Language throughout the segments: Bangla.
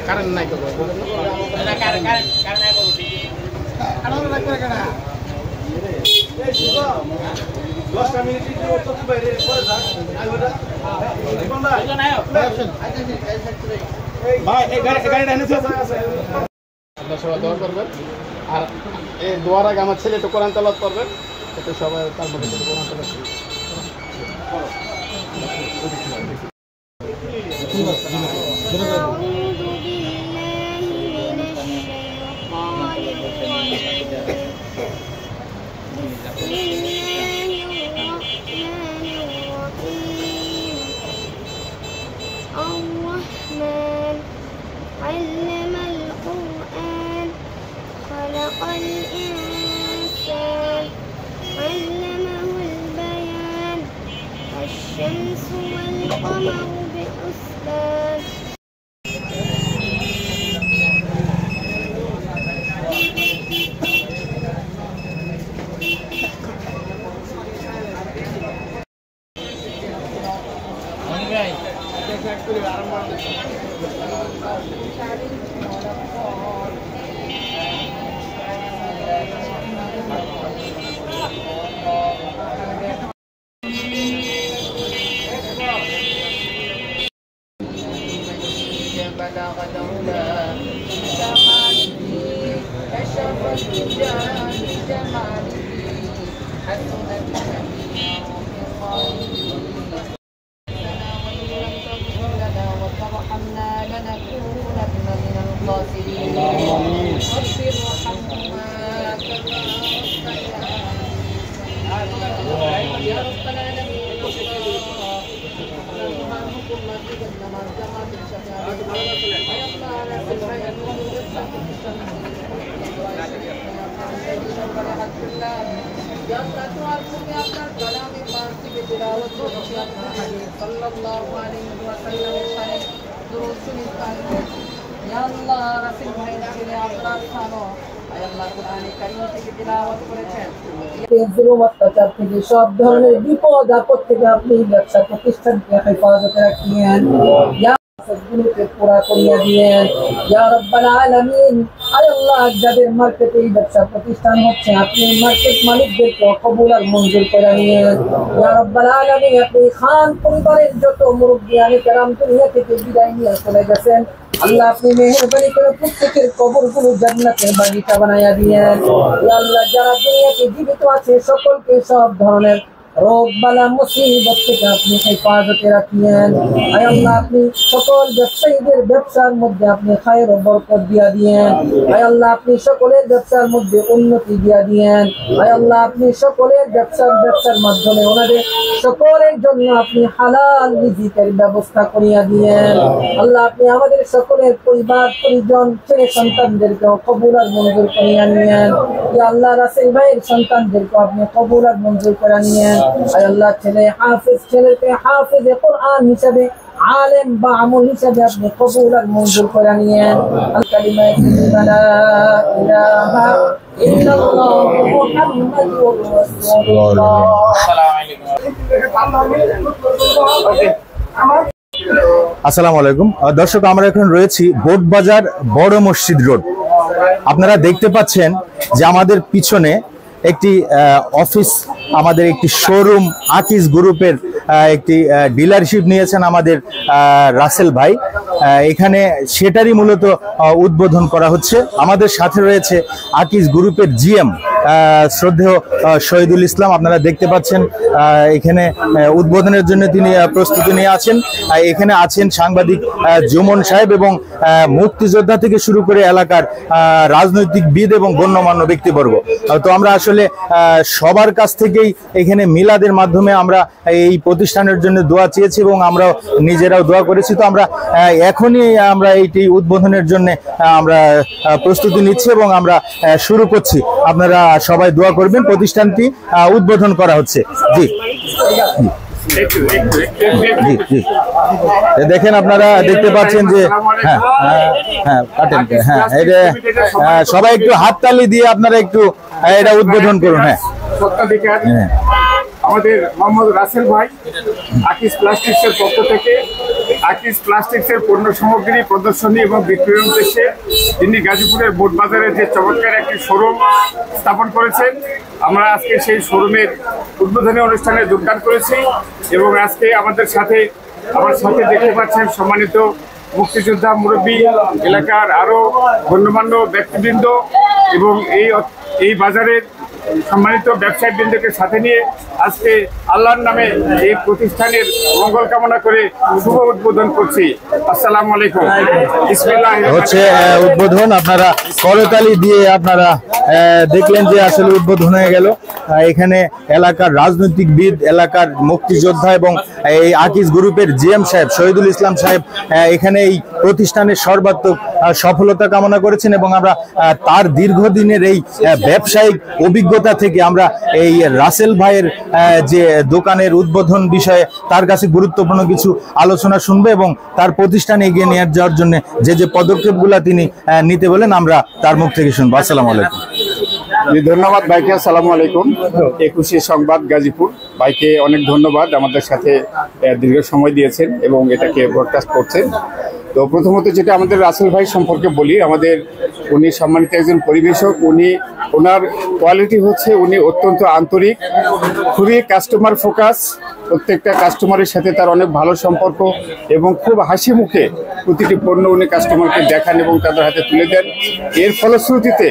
কারণ নাই তো দোয়া করবেন আর এই দোয়ার আগে আমার ছেলে একটু কোরআন তেলাওয়াত করবে এতে সবাই তার মধ্যে কোরআন তেলাওয়াত الرحمن علم القرآن خلق الإنسان علمه البيان الشمس والقمر بحسبان অত্যাচার থেকে সব ধরনের বিপদ আপদ থেকে আপনি ব্যবসা প্রতিষ্ঠানকে হেফাজতে রাখিয়েন, পুরা করিয়া দিয়েন ইয়া রাব্বাল আলামিন। আয় আল্লাহ, যাদের মার্কেটে এই ব্যবসা প্রতিষ্ঠান হচ্ছে আপনি মার্কেট মালিকদেরকে কবুল আর মঞ্জুর করে নিয়েন ইয়া রাব্বাল আলামিন। আপনি খান পরিবারের যত মুরব্বিয়ানে কেরাম দুনিয়া থেকে বিদায় নিয়ে চলে গেছেন, আল্লাহ আপনি মেহেরবানি করে প্রত্যেকের কবরগুলো জান্নাতের বাগিচা বানাইয়া দিয়েন ইয়া আল্লাহ। যারা দুনিয়াতে জীবিত আছে সকলকে সব ধরনের রোগ বালা মুসিবত থেকে আপনি হেফাজতে রাখিয়েন আয় আল্লাহ। আপনি সকল ব্যবসায়ীদের ব্যবসার মধ্যে আপনি খায়ের ও বরকত দিয়া দিয়েন আয় আল্লাহ। আপনি সকলের ব্যবসার মধ্যে উন্নতি দিয়া দিয়েন আয় আল্লাহ। আপনি সকলের ব্যবসার মাধ্যমে ওনাদের সকলের জন্য আপনি হালাল রিজিকের ব্যবস্থা করিয়া দিয়েন আল্লাহ। আপনি আমাদের সকলের পরিবার পরিজন ছেলে সন্তানদেরকে কবুল আর মঞ্জুর করিয়া নিয়েন ইয়া আল্লাহ। রাসেল ভাইয়ের সন্তানদেরকে আপনি কবুল আর মঞ্জুর করে নিয়েন আয় আল্লাহ। ছেলেকে হাফেজে কোরআন হিসেবে আলেম বা আমল হিসেবে আপনি কবুল আর মঞ্জুর করে নিয়েন। কালিমা লা ইলাহা ইল্লাল্লাহ মুহাম্মাদুর রাসূলুল্লাহ। আসসালামু আলাইকুম দর্শক, আমরা এখন রয়েছি বোট বাজার বড় মসজিদ রোড। আপনারা দেখতে পাচ্ছেন যে আমাদের পিছনে একটি অফিস, আমাদের একটি শোরুম, আকিজ গ্রুপের একটি ডিলারশিপ নিয়েছেন আমাদের রাসেল ভাই। এখানে সেটারই মূলত উদ্বোধন করা হচ্ছে। আমাদের সাথে রয়েছে আকিজ গ্রুপের জিএম শ্রদ্ধেয় শহীদুল ইসলাম। আপনারা দেখতে পাচ্ছেন এখানে উদ্বোধনের জন্য তিনি প্রস্তুতি নিয়ে আছেন। এখানে আছেন সাংবাদিক জুমন সাহেব এবং মুক্তিযোদ্ধা থেকে শুরু করে এলাকার রাজনৈতিকবিদ এবং গণ্যমান্য ব্যক্তিবর্গ। তো আমরা আসলে সবার কাছ থেকেই এখানে মিলাদের মাধ্যমে আমরা এই প্রতিষ্ঠানের জন্য দোয়া চেয়েছি এবং আমরা নিজেরাও দোয়া করেছি। তো আমরা এখনই আমরা এইটি উদ্বোধনের জন্য আমরা প্রস্তুতি নিচ্ছি এবং আমরা শুরু করছি। আপনারা সবাই দোয়া করবেন, প্রতিষ্ঠানটি উদ্বোধন করা হচ্ছে। জি জি জি দেখেন, আপনারা দেখতে পাচ্ছেন যে হ্যাঁ হ্যাঁ কাটেন, হ্যাঁ এটা সবাই একটু হাততালি দিয়ে আপনারা একটু এটা উদ্বোধন করুন। হ্যাঁ আমাদের মোহাম্মদ রাসেল ভাই আকিস প্লাস্টিক্সের পক্ষ থেকে আকিস প্লাস্টিক্সের পণ্য সামগ্রী প্রদর্শনী এবং বিক্রয়ের উদ্দেশ্যে তিনি গাজীপুরের বোট বাজারে যে চমৎকার একটি শোরুম স্থাপন করেছেন, আমরা আজকে সেই শোরুমের উদ্বোধনী অনুষ্ঠানে যোগদান করেছি এবং আজকে আমার সাথে দেখতে পাচ্ছেন সম্মানিত মুক্তিযোদ্ধা মুরব্বী, এলাকার আরো গণ্যমান্য ব্যক্তিবৃন্দ এবং এই বাজারের সম্মানিত ব্যবসায়ী বৃন্দকে সাথে নিয়ে আজকে আল্লাহর নামে এই প্রতিষ্ঠানের মঙ্গল কামনা করে শুভ উদ্বোধন করছি। আসসালামু আলাইকুম। হচ্ছে উদ্বোধন, আপনারা করতালি দিয়ে আপনারা দেখলেন যে আসলে উদ্বোধন হয়ে গেল। এখানে এলাকার রাজনৈতিকবিদ, এলাকার মুক্তিযোদ্ধা এবং এই আকিস গ্রুপের জিএম সাহেব শহীদুল ইসলাম সাহেব এখানে এই প্রতিষ্ঠানের সর্বাত্মক সফলতা কামনা করেছেন এবং আমরা তার দীর্ঘদিনের এই ব্যবসায়িক অভিজ্ঞতা থেকে আমরা এই রাসেল ভাইয়ের যে দোকানের উদ্বোধন বিষয়ে তার কাছে গুরুত্বপূর্ণ কিছু আলোচনা শুনবো এবং তার প্রতিষ্ঠানে এগিয়ে নিয়ে যাওয়ার জন্য যে পদক্ষেপগুলো তিনি নিতে বলেন আমরা তার মুখ থেকে শুনবো। আসসালামু আলাইকুম। ধন্যবাদ ভাইকে। আসসালামু আলাইকুম। 21 সংবাদ গাজীপুর ভাইকে অনেক ধন্যবাদ, আমাদের সাথে দীর্ঘ সময় দিয়েছেন এবং এটাকে ব্রডকাস্ট করছেন। তো প্রথমত যেটা আমাদের রাসেল ভাই সম্পর্কে বলি, উনি সম্মানিত একজন পরিবেশক। ওনার কোয়ালিটি হচ্ছে উনি অত্যন্ত আন্তরিক, খুবই কাস্টমার ফোকাস, প্রত্যেকটা কাস্টমারের সাথে তার অনেক ভালো সম্পর্ক এবং খুব হাসি মুখে প্রতিটি পণ্য উনি কাস্টমারকে দেখান এবং তাদের হাতে তুলে দেন। এর ফলশ্রুতিতে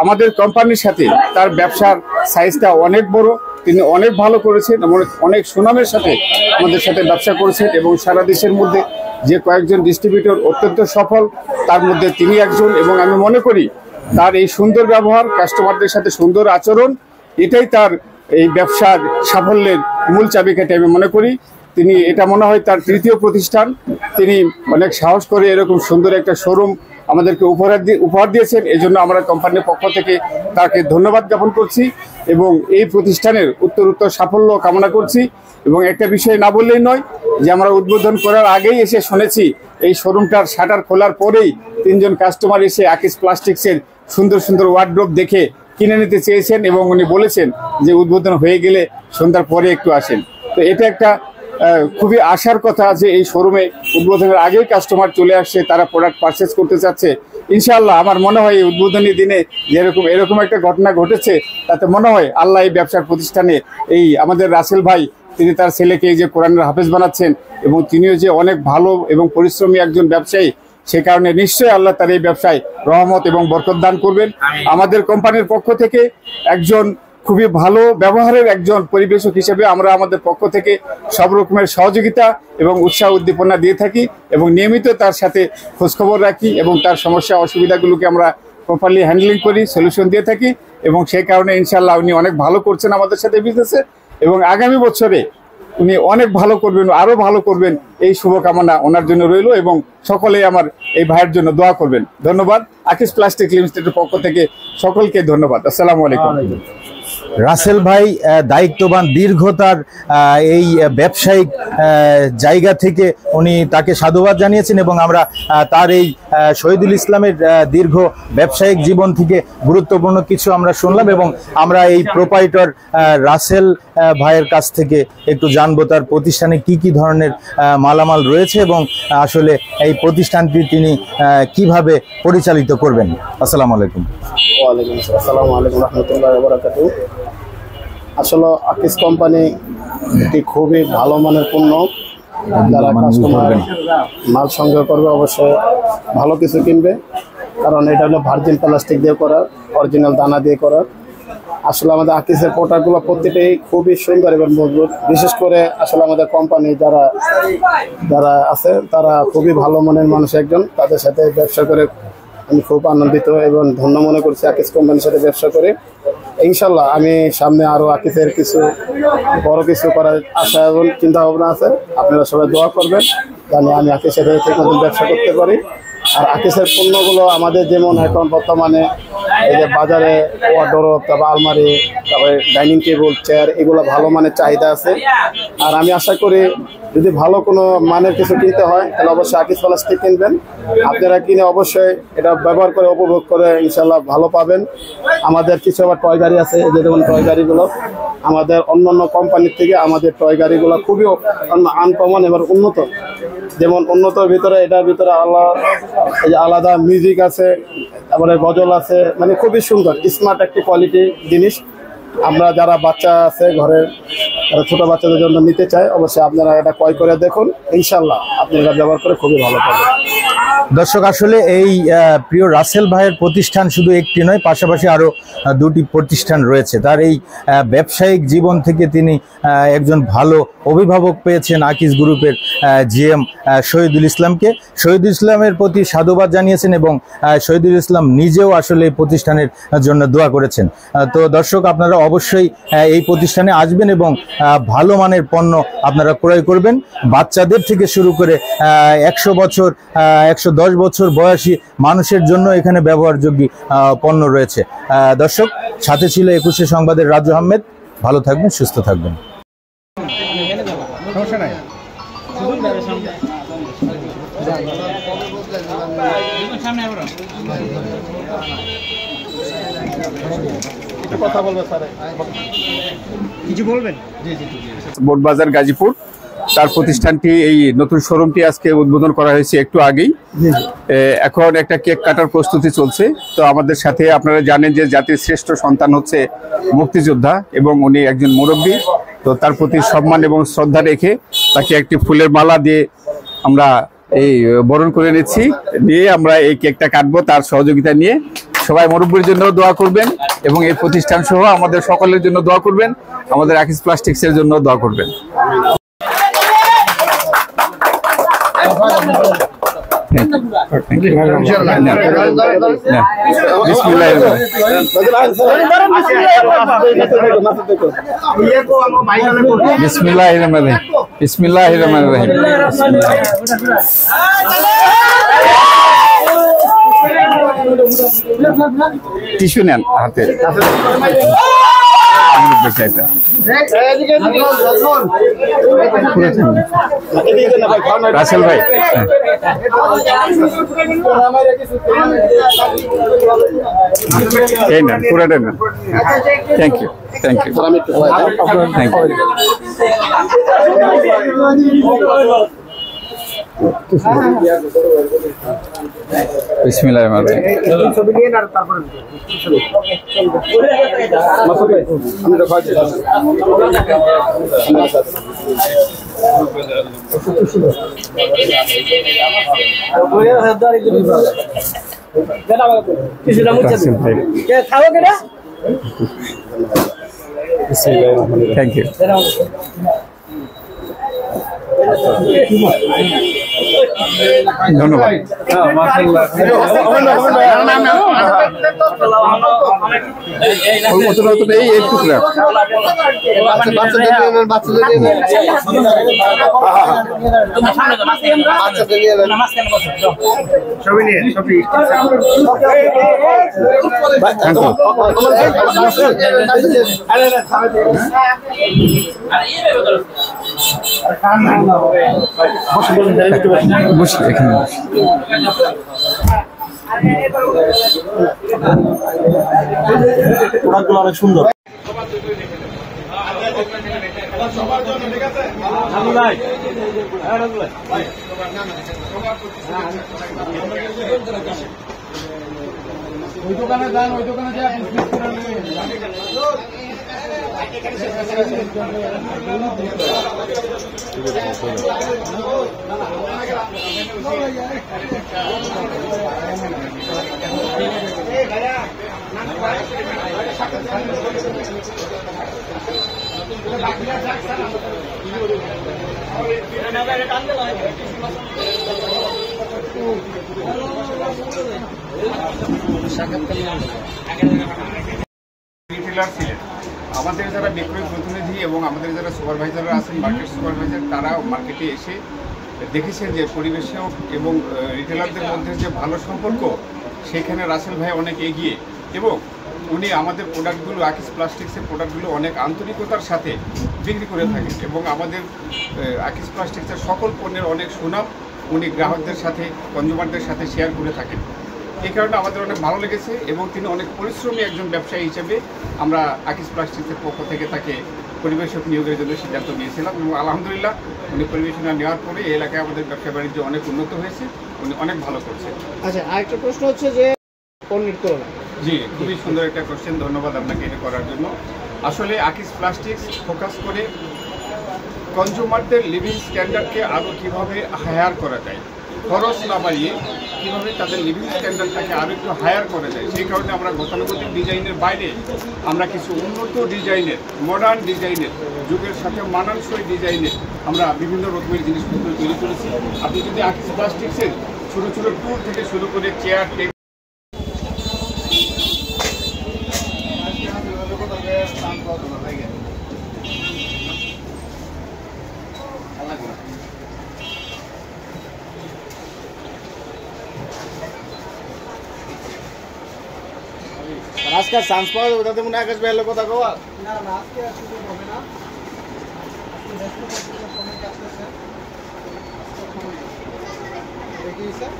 আমাদের কোম্পানির সাথে তার ব্যবসার সাইজটা অনেক বড়, তিনি অনেক ভালো করেছেন এবং অনেক সুনামের সাথে আমাদের সাথে ব্যবসা করেছেন এবং সারা দেশের মধ্যে যে কয়েকজন ডিস্ট্রিবিউটর অত্যন্ত সফল তার মধ্যে তিনি একজন। এবং আমি মনে করি তার এই সুন্দর ব্যবহার, কাস্টমারদের সাথে সুন্দর আচরণ, এটাই তার এই ব্যবসার সাফল্যের মূল চাবিকাঠি আমি মনে করি। তিনি এটা মনে হয় তার তৃতীয় প্রতিষ্ঠান, তিনি অনেক সাহস করে এরকম সুন্দর একটা শোরুম আমাদেরকে উপহার দিয়েছেন। এই জন্য আমরা কোম্পানির পক্ষ থেকে তাকে ধন্যবাদ জ্ঞাপন করছি এবং এই প্রতিষ্ঠানের উত্তরোত্তর সাফল্য কামনা করছি। এবং একটা বিষয় না বললেই নয় যে আমরা উদ্বোধন করার আগেই এসে শুনেছি এই শোরুমটার শাটার খোলার পরেই 3 জন কাস্টমার এসে আকিস প্লাস্টিক্সের সুন্দর সুন্দর ওয়ার্ড্রোব দেখে কিনে নিতে চেয়েছেন এবং উনি বলেছেন যে উদ্বোধন হয়ে গেলে সন্ধ্যার পরে একটু আসেন। তো এটা একটা খুবই আশার কথা যে এই শোরুমে উদ্বোধনের আগেই কাস্টমার চলে আসছে, তারা প্রোডাক্ট পারচেস করতে চাচ্ছে। ইনশাআল্লাহ আমার মনে হয় এই উদ্বোধনী দিনে এরকম একটা ঘটনা ঘটেছে, তাতে মনে হয় আল্লাহ এই ব্যবসার প্রতিষ্ঠানে এই আমাদের রাসেল ভাই তিনি তার ছেলেকে এই যে কোরআনের হাফেজ বানাচ্ছেন এবং তিনিও যে অনেক ভালো এবং পরিশ্রমী একজন ব্যবসায়ী, সে কারণে নিশ্চয়ই আল্লাহ তার এই ব্যবসায় রহমত এবং বরকত দান করবেন। আমাদের কোম্পানির পক্ষ থেকে একজন খুবই ভালো ব্যবহারের একজন পরিবেশক হিসেবে আমরা আমাদের পক্ষ থেকে সব রকমের সহযোগিতা এবং উৎসাহ উদ্দীপনা দিয়ে থাকি এবং নিয়মিত তার সাথে খোঁজখবর রাখি এবং তার সমস্যা অসুবিধাগুলোকে আমরা প্রপারলি হ্যান্ডলিং করি, সলিউশন দিয়ে থাকি এবং সেই কারণে ইনশাআল্লাহ উনি অনেক ভালো করছেন আমাদের সাথে বিজনেসে এবং আগামী বছরে উনি অনেক ভালো করবেন, আরো ভালো করবেন, এই শুভকামনা ওনার জন্য রইল এবং সকলেই আমার এই ভাইয়ের জন্য দোয়া করবেন। ধন্যবাদ। আকিস প্লাস্টিক লিমিটেডের পক্ষ থেকে সকলকে ধন্যবাদ। আসসালামু আলাইকুম। রাসেল ভাই দায়িত্ববান, দীর্ঘতার এই ব্যবসায়িক জায়গা থেকে উনি তাকে সাধুবাদ জানিয়েছেন এবং আমরা তার এই শহীদুল ইসলামের দীর্ঘ ব্যবসায়িক জীবন থেকে গুরুত্বপূর্ণ কিছু আমরা শুনলাম এবং আমরা এই প্রোপাইটর রাসেল ভাইয়ের কাছ থেকে একটু জানবো তার প্রতিষ্ঠানে কি কি ধরনের মালামাল রয়েছে এবং আসলে এই প্রতিষ্ঠানটি তিনি কিভাবে পরিচালিত করবেন। আসসালামু আলাইকুম। ওয়ালাইকুম আসসালাম। আসসালামু আলাইকুম রহমতুল্লাহি ওয়া বারাকাতুহু। আসলে আকিস কোম্পানি একটি খুবই ভালো মানের পণ্য, যারা কাস্টমার মাল সংগ্রহ করবে অবশ্যই ভালো কিছু কিনবে, কারণ এটা হলো ভার্জিন প্লাস্টিক দিয়ে করা, অরিজিনাল দানা দিয়ে করা আসলে আমাদের আকিসের প্রোডাক্টগুলো প্রত্যেকটাই খুবই সুন্দর এবং মজবুত। বিশেষ করে আসলে আমাদের কোম্পানি যারা আছে তারা খুবই ভালো মনের মানুষ একজন। তাদের সাথে ব্যবসা করে আমি খুব আনন্দিত এবং ধন্য মনে করছি আকিস কোম্পানির সাথে ব্যবসা করে। ইনশাল্লাহ আমি সামনে আরও আকিসের বড় কিছু করার আশা এবং চিন্তা ভাবনা আছে। আপনারা সবাই দোয়া করবেন জানি আমি আকিসের ঠিক মতন ব্যবসা করতে পারি। আর আকিসের পণ্যগুলো আমাদের যেমন এখন বর্তমানে এই যে বাজারে ওয়ার্ডরোব, তারপর আলমারি, তারপরে ডাইনিং টেবিল, চেয়ার, এগুলো ভালো মানের চাহিদা আছে। আর আমি আশা করি যদি ভালো কোনো মানের কিছু কিনতে হয় তাহলে অবশ্যই আকিস প্লাস্টিক কিনবেন। আপনারা কিনে অবশ্যই এটা ব্যবহার করে উপভোগ করে ইনশাল্লাহ ভালো পাবেন। আমাদের কিছু আবার টয় গাড়ি আছে, এই যে যেমন টয় গাড়িগুলো আমাদের অন্যান্য কোম্পানির থেকে আমাদের টয় গাড়িগুলো খুবই আনকমন এবং উন্নত। যেমন উন্নতর ভিতরে এটার ভিতরে আলাদা মিউজিক আছে, তারপরে গজল আছে, মানে খুবই সুন্দর স্মার্ট একটি কোয়ালিটি জিনিস। আমরা যারা বাচ্চা আছে ঘরে, যারা ছোটো বাচ্চাদের জন্য নিতে চায় অবশ্যই আপনারা এটা ক্রয় করে দেখুন, ইনশাল্লাহ আপনারা ব্যবহার করে খুবই ভালো পাবেন। দর্শক, আসলে এই প্রিয় রাসেল ভাইয়ের প্রতিষ্ঠান শুধু একটি নয়, পাশাপাশি আরও দুটি প্রতিষ্ঠান রয়েছে। তার এই ব্যবসায়িক জীবন থেকে তিনি একজন ভালো অভিভাবক পেয়েছেন আকিস গ্রুপের জিএম শহীদুল ইসলামকে। শহীদুল ইসলামের প্রতি সাধুবাদ জানিয়েছেন এবং শহীদুল ইসলাম নিজেও আসলে এই প্রতিষ্ঠানের জন্য দোয়া করেছেন। তো দর্শক, আপনারা অবশ্যই এই প্রতিষ্ঠানে আসবেন এবং ভালো মানের পণ্য আপনারা ক্রয় করবেন। বাচ্চাদের থেকে শুরু করে 100 বছর 110 বছর বয়সী মানুষের জন্য এখানে ব্যবহারযোগ্য পণ্য রয়েছে। দর্শক, সাথে ছিল 21 সংবাদের রাজু আহমেদ। ভালো থাকবেন, সুস্থ থাকবেন। বোটবাজার গাজীপুর, তার প্রতিষ্ঠানটি এই নতুন শোরুমটি আজকে উদ্বোধন করা হয়েছে একটু আগেই। এখন একটা কেক কাটার প্রস্তুতি চলছে। তো আমাদের সাথে আপনারা জানেন যে জাতির শ্রেষ্ঠ সন্তান হচ্ছে মুক্তিযোদ্ধা এবং উনি একজন মুরব্বী। তো তার প্রতি সম্মান এবং শ্রদ্ধা রেখে তাকে একটি ফুলের মালা দিয়ে আমরা এই বরণ করে নিচ্ছি, দিয়ে আমরা এই কেকটা কাটবো তার সহযোগিতা নিয়ে। সবাই মুরব্বীর জন্য দোয়া করবেন এবং এই প্রতিষ্ঠান সহ আমাদের সকলের জন্য দোয়া করবেন, আমাদের আকিস প্লাস্টিক্সের জন্য দোয়া করবেন। বিসমিল্লাহিররহমানিররহিম। টিস্যু নেন হাতে। রাসেল ভাই, এই নেন পুরোটা নেন। Thank you, thank you, thank you. বিসমিল্লাহির রহমানির রহিম। Thank you. ধন্যবাদ। বসে এখানে প্রোডাক্টগুলো অনেক সুন্দর। ওই দোকানে যান, ওই দোকানে যান। রিটেলার ছিলেন আমাদের যারা বিক্রয় প্রতিনিধি এবং আমাদের যারা সুপারভাইজাররা আছেন মার্কেট সুপারভাইজার তারা মার্কেটে এসে দেখেছেন যে পরিবেশক এবং রিটেলারদের মধ্যে যে ভালো সম্পর্ক সেখানে রাসেল ভাই অনেক এগিয়ে এবং উনি আমাদের প্রোডাক্টগুলো আকিস প্লাস্টিক্সের প্রোডাক্টগুলো অনেক আন্তরিকতার সাথে বিক্রি করে থাকেন এবং আমাদের আকিস প্লাস্টিক্সের সকল পণ্যের অনেক সুনাম উনি গ্রাহকদের সাথে কনজিউমারদের সাথে শেয়ার করে থাকেন। এই কারণে আমাদের অনেক ভালো লেগেছে এবং তিনি অনেক পরিশ্রমী একজন ব্যবসায়ী হিসেবে আমরা আকিস প্লাস্টিক্সের পক্ষ থেকে তাকে পরিবেশক নিয়োগের জন্য সিদ্ধান্ত নিয়েছিলাম এবং আলহামদুলিল্লাহ উনি পরিবেশনা নেওয়ার পরে এই এলাকায় আমাদের ব্যবসা বাণিজ্য অনেক উন্নত হয়েছে, উনি অনেক ভালো করছেন। আচ্ছা, আরেকটা প্রশ্ন হচ্ছে যে পণ্যের তুলনা। জি, খুবই সুন্দর একটা কোশ্চেন, ধন্যবাদ আপনাকে এটা করার জন্য। আসলে আকিস প্লাস্টিক্স ফোকাস করে কনজিউমারদের লিভিং স্ট্যান্ডার্ডকে আরও কীভাবে হায়ার করা যায়, খরচ না বাড়িয়ে কীভাবে তাদের লিভিং স্ট্যান্ডার্ডটাকে আরও একটু হায়ার করা যায়, সেই কারণে আমরা গতানুগতিক ডিজাইনের বাইরে আমরা কিছু উন্নত ডিজাইনের, মডার্ন ডিজাইনের, যুগের সাথে মানানসই ডিজাইনের আমরা বিভিন্ন রকমের জিনিসপত্র তৈরি করেছি। আপনি যদি আকিস প্লাস্টিক্সের ছোটো ছোটো টুল থেকে শুরু করে চেয়ার, টেবিল, আজকে চান্স পাওয়া যাবে তাতে মনে হয় আকাশ ভাইয়ের কথা কওয়া। না না, আজকে আর সুযোগ হবে না। আজকে সময় কাটতেছে। দেখি স্যার